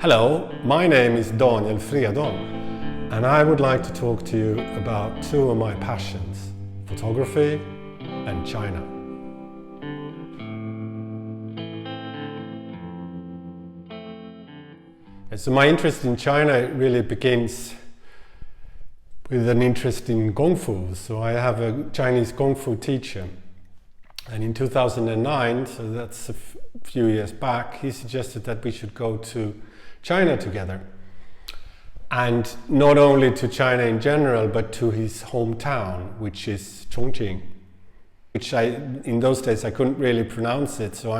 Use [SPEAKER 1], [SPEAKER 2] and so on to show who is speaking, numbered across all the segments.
[SPEAKER 1] Hello, my name is Daniel Fredon, and I would like to talk to you about two of my passions, photography and China. And so my interest in China really begins with an interest in Kung Fu. So I have a Chinese Kung Fu teacher, and in 2009, so that's a few years back, he suggested that we should go to China together. And not only to China in general, but to his hometown, which is Chongqing, which in those days I couldn't really pronounce it. So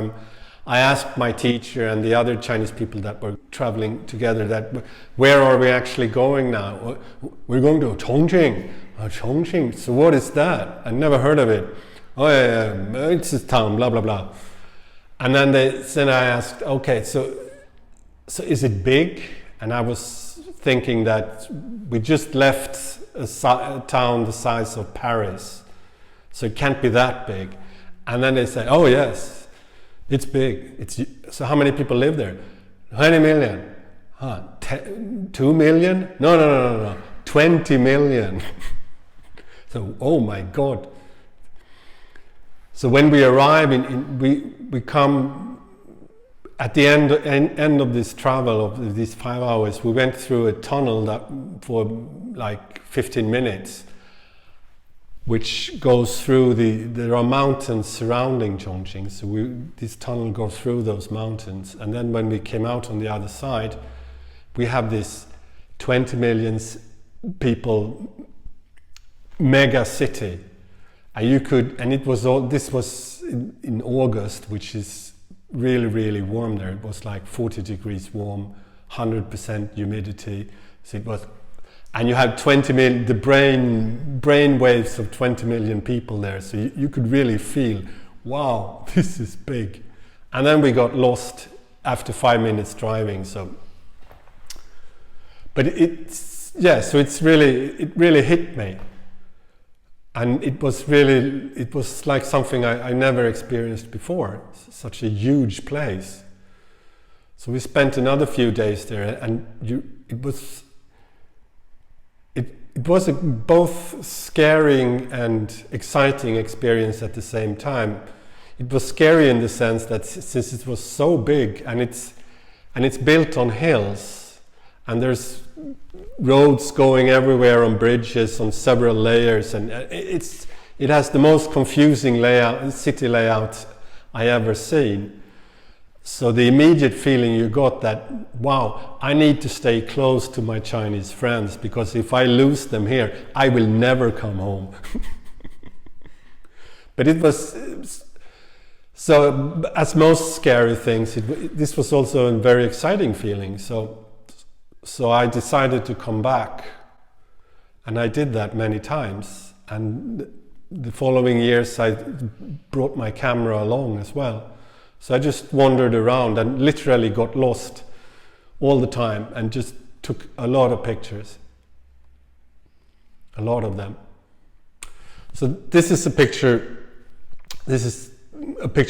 [SPEAKER 1] I asked my teacher and the other Chinese people that were traveling together that, where are we actually going now? We're going to Chongqing. Oh, Chongqing, so what is that? I never heard of it. Oh yeah, it's a town, blah, blah, blah. And then I asked, okay, so is it big? And I was thinking that we just left a town the size of Paris, so it can't be that big. And then they said, oh yes, it's big. So how many people live there? 20 million. 2 million? No. 20 million. So, oh my God. So when we arrive, we come at the end of this travel of these 5 hours. We went through a tunnel that for like 15 minutes, which goes through there are mountains surrounding Chongqing. So this tunnel goes through those mountains, and then when we came out on the other side, we have this 20 million people mega city. This was in August, which is really, really warm there. It was like 40 degrees warm, 100% humidity. So it was, and you had 20 million, the brain waves of 20 million people there. So you could really feel, wow, this is big. And then we got lost after 5 minutes driving. So, but so it really hit me. And it was like something I never experienced before. Such a huge place. So we spent another few days there, and it was a both scaring and exciting experience at the same time. It was scary in the sense that since it was so big and it's built on hills, and there's roads going everywhere on bridges on several layers, and it has the most confusing city layout I ever seen. So the immediate feeling you got that, wow, I need to stay close to my Chinese friends, because if I lose them here, I will never come home. But it was, so as most scary things, this was also a very exciting feeling. So I decided to come back, and I did that many times. And the following years I brought my camera along as well. So I just wandered around and literally got lost all the time and just took a lot of pictures. A lot of them. So this is a picture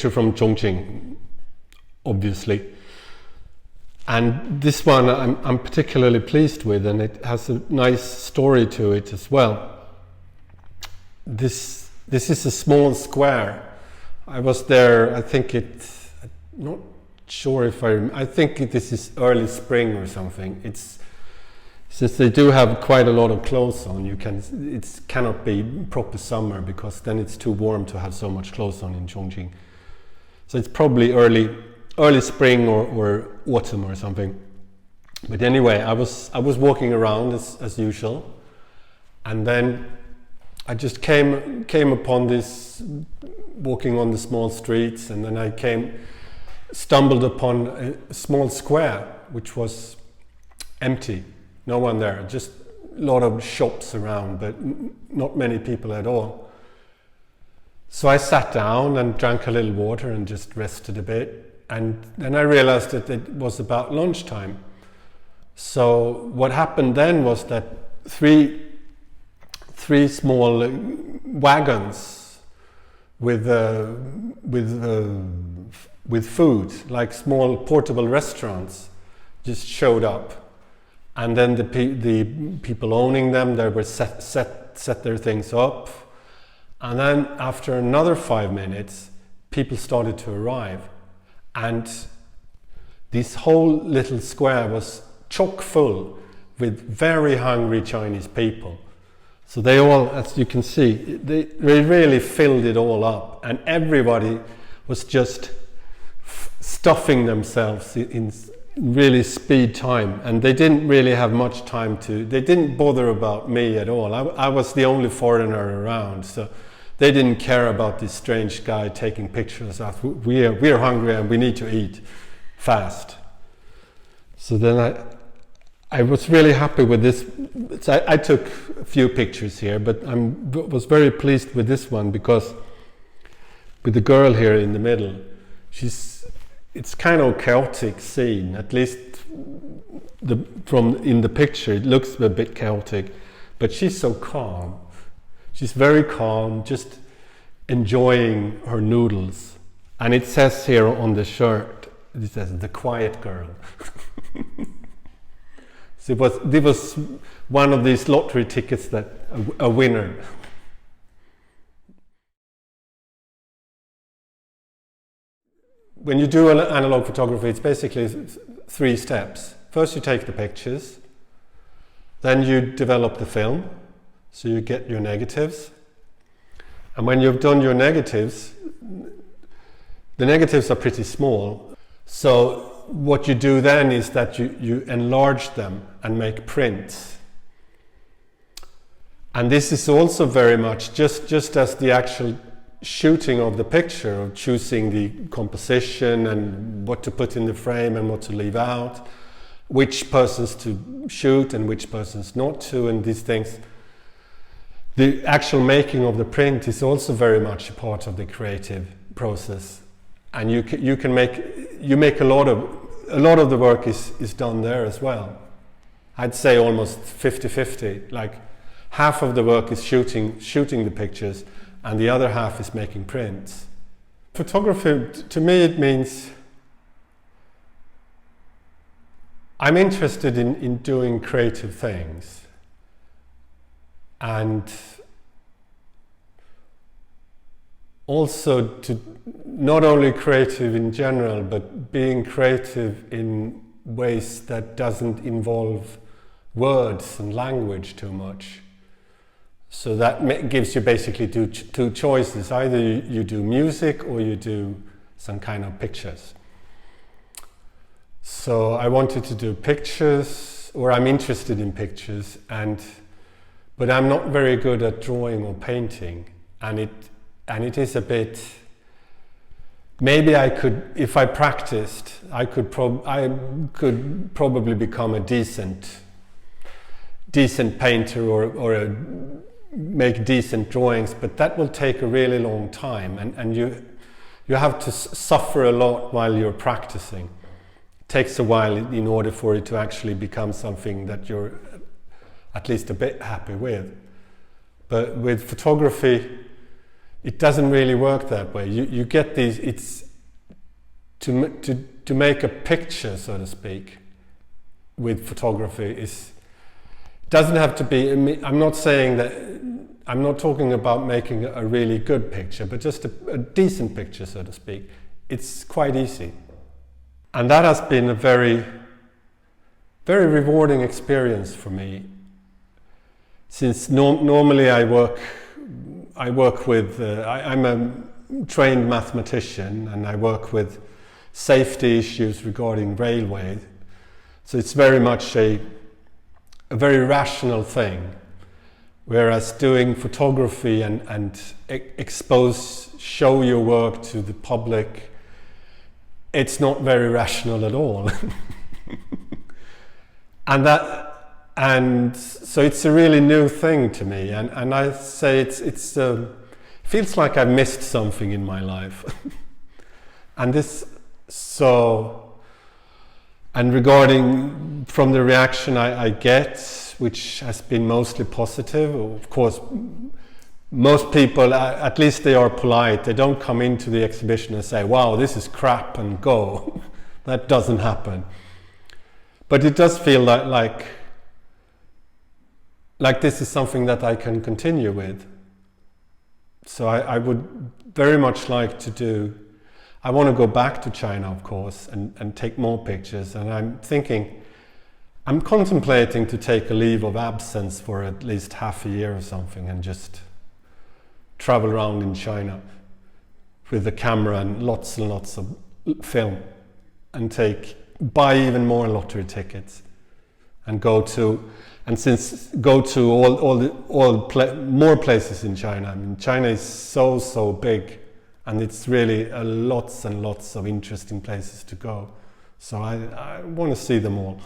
[SPEAKER 1] from Chongqing, obviously. And this one I'm particularly pleased with, and it has a nice story to it as well. This is a small square. I was there, I think I'm not sure if I think this is early spring or something. Since they do have quite a lot of clothes on, it cannot be proper summer, because then it's too warm to have so much clothes on in Chongqing. So it's probably early spring or autumn or something. But anyway, I was walking around as usual, and then I just came upon this, walking on the small streets, and then I stumbled upon a small square which was empty, no one there, just a lot of shops around, but not many people at all. So I sat down and drank a little water and just rested a bit. And then I realized that it was about lunchtime. So what happened then was that three small wagons with food, like small portable restaurants, just showed up. And then the people owning them, they were set their things up. And then after another 5 minutes, people started to arrive. And this whole little square was chock full with very hungry Chinese people. So they all, as you can see, they really filled it all up, and everybody was just stuffing themselves in really speed time, and they didn't really have much time they didn't bother about me at all. I was the only foreigner around, so they didn't care about this strange guy taking pictures of, we're hungry and we need to eat fast. So then I was really happy with this. I took a few pictures here, but I was very pleased with this one because with the girl here in the middle, it's kind of a chaotic scene, at least in the picture it looks a bit chaotic, but she's so calm. She's very calm, just enjoying her noodles. And it says here on the shirt, it says, "The quiet girl." So it was one of these lottery tickets that a winner. When you do analog photography, it's basically 3 steps. First you take the pictures, then you develop the film, so you get your negatives. And when you've done your negatives, the negatives are pretty small. So what you do then is that you enlarge them and make prints. And this is also very much just as the actual shooting of the picture, of choosing the composition and what to put in the frame and what to leave out, which persons to shoot and which persons not to, and these things. The actual making of the print is also very much a part of the creative process. And you make a lot of the work is done there as well. I'd say almost 50-50. Like half of the work is shooting the pictures, and the other half is making prints. Photography, to me, it means I'm interested in doing creative things, and also to not only creative in general, but being creative in ways that doesn't involve words and language too much. So that gives you basically two choices. Either you do music or you do some kind of pictures. So I wanted to do pictures, or I'm interested in pictures, but I'm not very good at drawing or painting, and it is a bit. Maybe I could, if I practiced, I could probably become a decent painter or make decent drawings, but that will take a really long time, and you have to suffer a lot while you're practicing. It takes a while in order for it to actually become something that you're at least a bit happy with. But with photography, it doesn't really work that way. You get these, it's to make a picture, so to speak, with photography doesn't have to be, I'm not saying that, I'm not talking about making a really good picture, but just a decent picture, so to speak. It's quite easy. And that has been a very, very rewarding experience for me. Since normally I work with, I'm a trained mathematician, and I work with safety issues regarding railway. So it's very much a very rational thing. Whereas doing photography and show your work to the public, it's not very rational at all. And so it's a really new thing to me, and I say it feels like I missed something in my life. And regarding from the reaction I get, which has been mostly positive, of course, most people, at least they are polite. They don't come into the exhibition and say, "Wow, this is crap," and go. That doesn't happen. But it does feel like this is something that I can continue with. So I would very much like to do, I want to go back to China, of course, and take more pictures. And I'm contemplating to take a leave of absence for at least half a year or something and just travel around in China with a camera and lots of film and buy even more lottery tickets and go to more places in China. I mean, China is so big, and it's really lots and lots of interesting places to go. So I want to see them all.